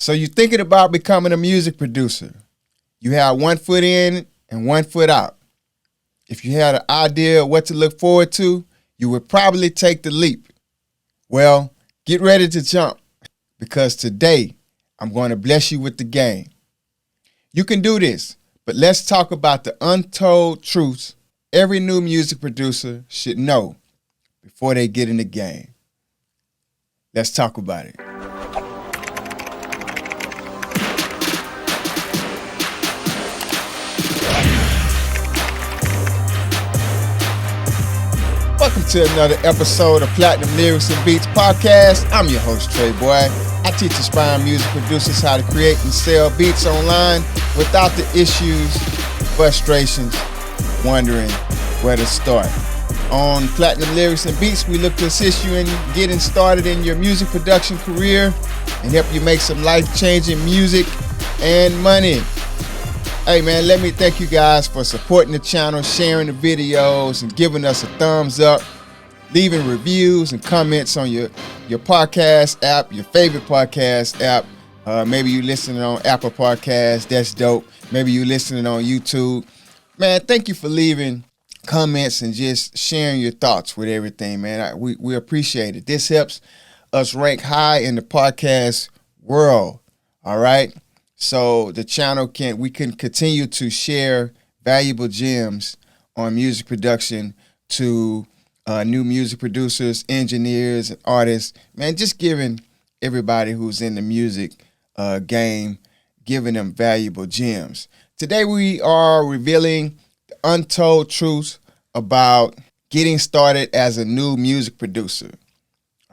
So you're thinking about becoming a music producer. You have one foot in and one foot out. If you had an idea of what to look forward to, you would probably take the leap. Well, get ready to jump, because today I'm going to bless you with the game. You can do this, but let's talk about the untold truths every new music producer should know before they get in the game. Let's talk about it. Welcome to another episode of Platinum Lyrics and Beats Podcast. I'm your host, Treboey. I teach aspiring music producers how to create and sell beats online without the issues, frustrations, wondering where to start. On Platinum Lyrics and Beats, we look to assist you in getting started in your music production career and help you make some life-changing music and money. Hey man, let me thank you guys for supporting the channel, sharing the videos, and giving us a thumbs up, leaving reviews and comments on your podcast app, your favorite podcast app. Maybe you listening on Apple Podcasts, that's dope. Maybe you listening on YouTube. Man, thank you for leaving comments and just sharing your thoughts with everything, man. We appreciate it. This helps us rank high in the podcast world, all right? So the channel we can continue to share valuable gems on music production to new music producers, engineers, and artists. Man, just giving everybody who's in the music game, giving them valuable gems. Today we are revealing the untold truths about getting started as a new music producer.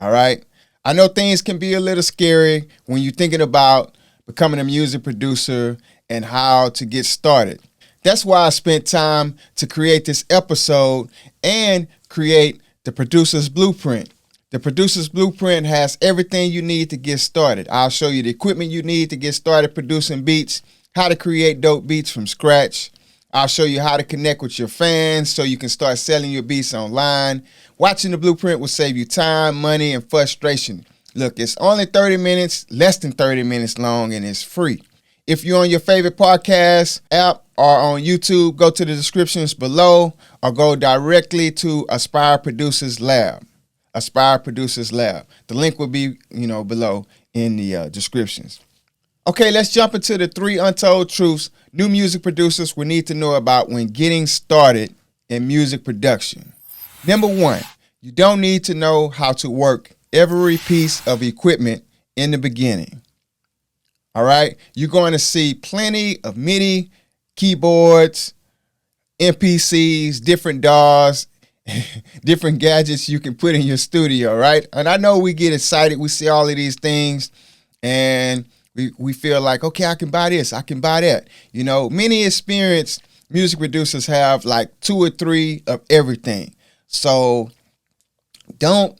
All right? I know things can be a little scary when you're thinking about becoming a music producer and how to get started. That's why I spent time to create this episode and create the Producer's Blueprint. The Producer's Blueprint has everything you need to get started. I'll show you the equipment you need to get started producing beats, how to create dope beats from scratch. I'll show you how to connect with your fans so you can start selling your beats online. Watching the blueprint will save you time, money, and frustration. Look, it's only 30 minutes, less than 30 minutes long, and it's free. If you're on your favorite podcast app or on YouTube, go to the descriptions below or go directly to Aspire Producers Lab. Aspire Producers Lab. The link will be, below in the descriptions. Okay, let's jump into the 3 untold truths new music producers will need to know about when getting started in music production. Number 1, you don't need to know how to work every piece of equipment in the beginning. All right? You're going to see plenty of MIDI, keyboards, MPCs, different DAWs, different gadgets you can put in your studio, right? And I know we get excited. We see all of these things and we feel like, okay, I can buy this, I can buy that. Many experienced music producers have like 2 or 3 of everything. So don't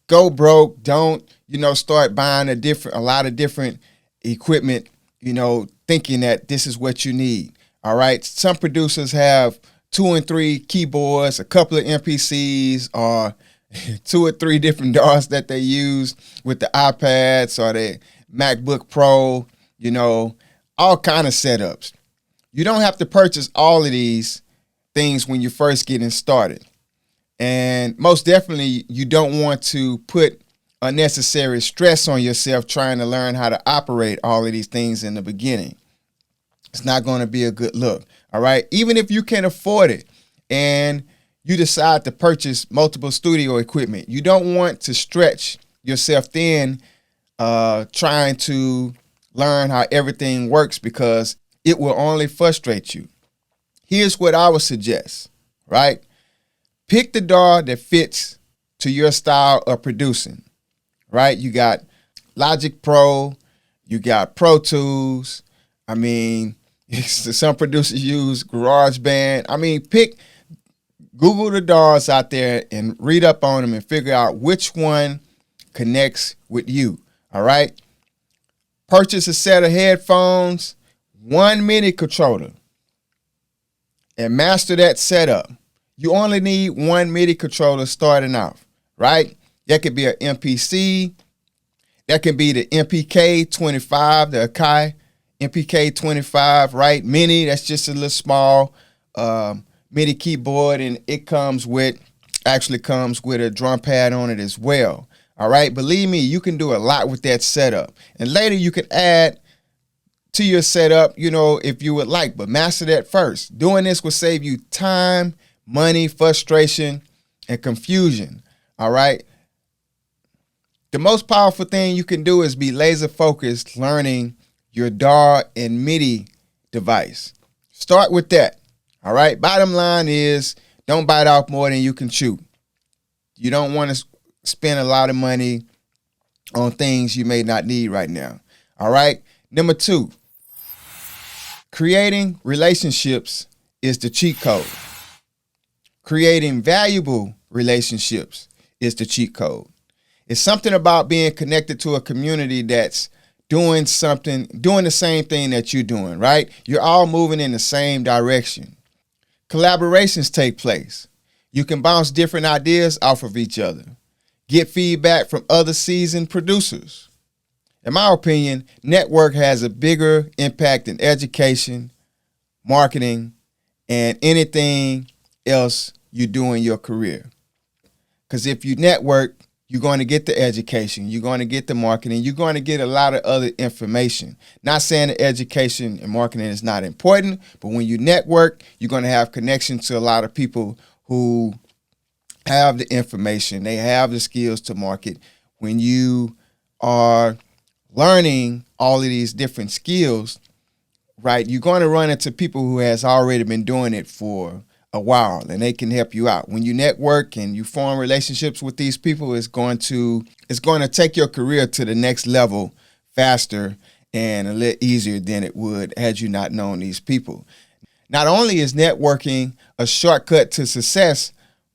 go broke. Don't, start buying a lot of different equipment, thinking that this is what you need. All right. Some producers have 2 and 3 keyboards, a couple of MPCs, or 2 or 3 different DAWs that they use with the iPads or the MacBook Pro, all kind of setups. You don't have to purchase all of these things when you're first getting started. And most definitely, you don't want to put unnecessary stress on yourself trying to learn how to operate all of these things in the beginning. It's not going to be a good look, all right? Even if you can afford it and you decide to purchase multiple studio equipment, you don't want to stretch yourself thin trying to learn how everything works, because it will only frustrate you. Here's what I would suggest, right? Pick the DAW that fits to your style of producing, right? You got Logic Pro, you got Pro Tools. Some producers use GarageBand. Google the DAWs out there and read up on them and figure out which one connects with you, all right? Purchase a set of headphones, 1 MIDI controller, and master that setup. You only need 1 MIDI controller starting off, right? That could be an MPC. That can be the MPK-25, the Akai MPK-25, right? Mini, that's just a little small MIDI keyboard, and it actually comes with a drum pad on it as well. All right, believe me, you can do a lot with that setup. And later you can add to your setup, if you would like, but master that first. Doing this will save you time, money, frustration, and confusion. All right. The most powerful thing you can do is be laser focused learning your DAW and MIDI device. Start with that. All right. Bottom line is don't bite off more than you can chew. You don't want to spend a lot of money on things you may not need right now. All right. Number 2, creating relationships is the cheat code. Creating valuable relationships is the cheat code. It's something about being connected to a community that's doing the same thing that you're doing, right? You're all moving in the same direction. Collaborations take place. You can bounce different ideas off of each other. Get feedback from other seasoned producers. In my opinion, network has a bigger impact in education, marketing, and anything else you do in your career. Because if you network, you're going to get the education, you're going to get the marketing, you're going to get a lot of other information. Not saying that education and marketing is not important, but when you network, you're going to have connection to a lot of people who have the information, they have the skills to market. When you are learning all of these different skills, right, you're going to run into people who has already been doing it for a while, and they can help you out. When you network and you form relationships with these people, it's going to take your career to the next level faster and a little easier than it would had you not known these people. Not only is networking a shortcut to success,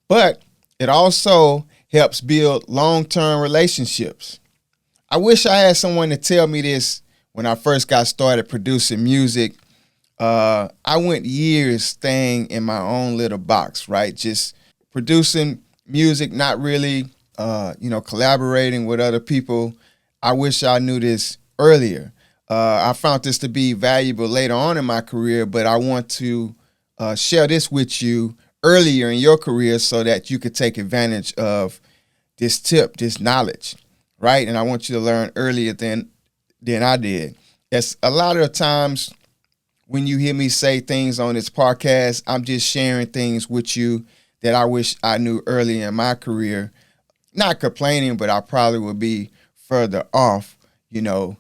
but it also helps build long-term relationships. I wish I had someone to tell me this when I first got started producing music. I went years staying in my own little box, right? Just producing music, not really, collaborating with other people. I wish I knew this earlier. I found this to be valuable later on in my career, but I want to share this with you earlier in your career so that you could take advantage of this tip, this knowledge, right? And I want you to learn earlier than I did. As a lot of the times when you hear me say things on this podcast, I'm just sharing things with you that I wish I knew earlier in my career. Not complaining, but I probably would be further off, than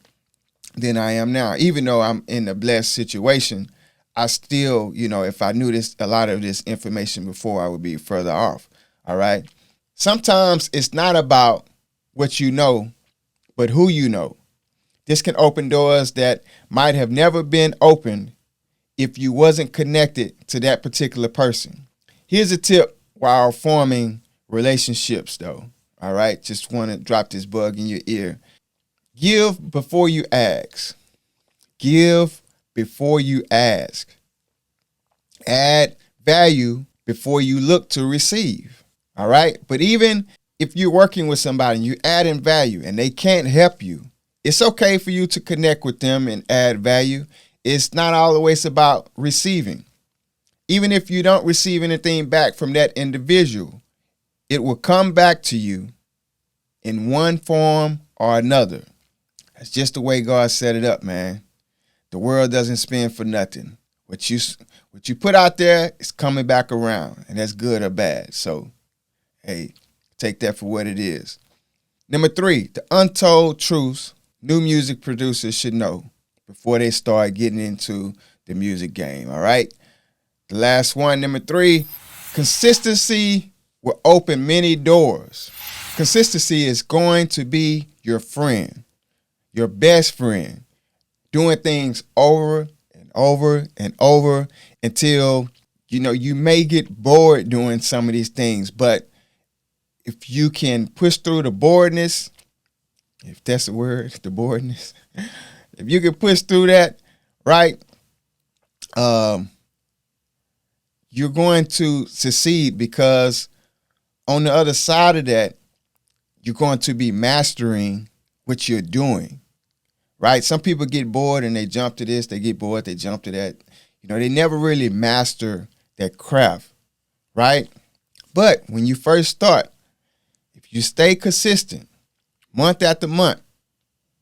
I am now. Even though I'm in a blessed situation, I still, if I knew a lot of this information before, I would be further off. All right. Sometimes it's not about what you know, but who you know. This can open doors that might have never been opened if you wasn't connected to that particular person. Here's a tip while forming relationships, though. All right. Just want to drop this bug in your ear. Give before you ask. Give before you ask. Add value before you look to receive. All right. But even if you're working with somebody and you add in value and they can't help you, it's okay for you to connect with them and add value. It's not always about receiving. Even if you don't receive anything back from that individual, it will come back to you in one form or another. That's just the way God set it up, man. The world doesn't spin for nothing. What you put out there is coming back around, and that's good or bad. So, hey, take that for what it is. Number 3, the untold truths new music producers should know before they start getting into the music game, all right? The last one, number 3, consistency will open many doors. Consistency is going to be your friend, your best friend, doing things over and over and over until, you may get bored doing some of these things. But if you can push through the boredness, if that's the word, the boredness, if you can push through that, right, you're going to succeed, because on the other side of that, you're going to be mastering what you're doing, right? Some people get bored and they jump to this, they get bored, they jump to that. They never really master that craft, right? But when you first start, if you stay consistent, month after month,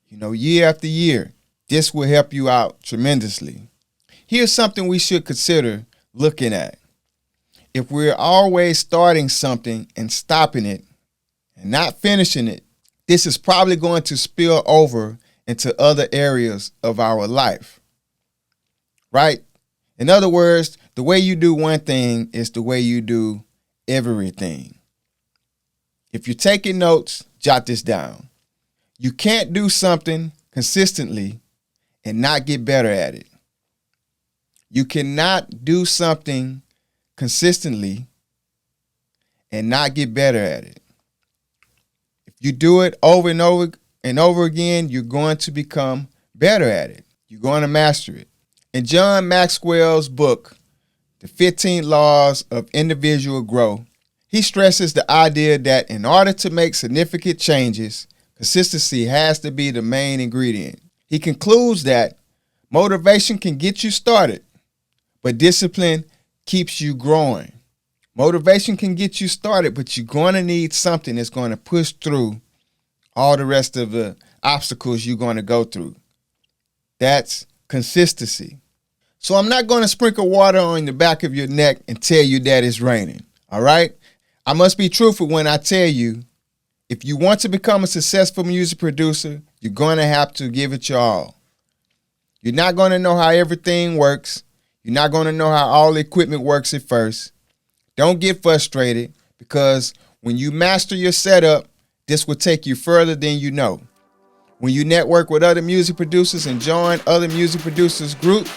year after year, this will help you out tremendously. Here's something we should consider looking at. If we're always starting something and stopping it and not finishing it, this is probably going to spill over into other areas of our life, right? In other words, the way you do one thing is the way you do everything. If you're taking notes, jot this down. You can't do something consistently and not get better at it. You cannot do something consistently and not get better at it. If you do it over and over and over again, you're going to become better at it. You're going to master it. In John Maxwell's book, The 15 Laws of Individual Growth, he stresses the idea that in order to make significant changes, consistency has to be the main ingredient. He concludes that motivation can get you started, but discipline keeps you growing. Motivation can get you started, but you're going to need something that's going to push through all the rest of the obstacles you're going to go through. That's consistency. So I'm not going to sprinkle water on the back of your neck and tell you that it's raining, all right? I must be truthful when I tell you, if you want to become a successful music producer, you're going to have to give it your all. You're not going to know how everything works. You're not going to know how all the equipment works at first. Don't get frustrated, because when you master your setup, this will take you further than you know. When you network with other music producers and join other music producers groups,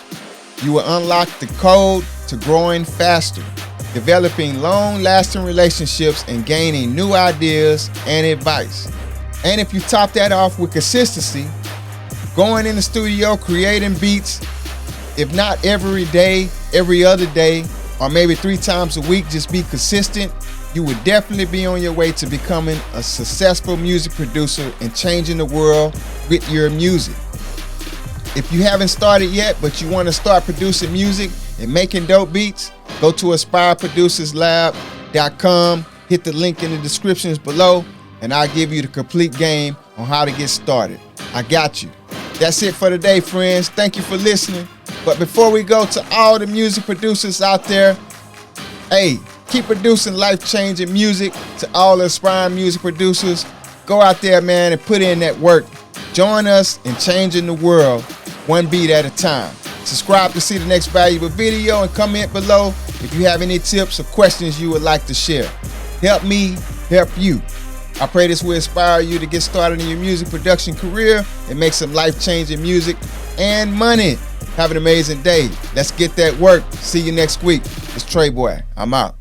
you will unlock the code to growing faster, developing long-lasting relationships, and gaining new ideas and advice. And if you top that off with consistency, going in the studio, creating beats, if not every day, every other day, or maybe 3 times a week, just be consistent, you would definitely be on your way to becoming a successful music producer and changing the world with your music. If you haven't started yet, but you want to start producing music and making dope beats, go to AspireProducersLab.com, hit the link in the descriptions below, and I'll give you the complete game on how to get started. I got you. That's it for today, friends. Thank you for listening. But before we go, to all the music producers out there, hey, keep producing life-changing music. To all the aspiring music producers, go out there, man, and put in that work. Join us in changing the world, one beat at a time. Subscribe to see the next valuable video, and comment below if you have any tips or questions you would like to share. Help me help you. I pray this will inspire you to get started in your music production career and make some life-changing music and money. Have an amazing day. Let's get that work. See you next week. It's Treboey. I'm out.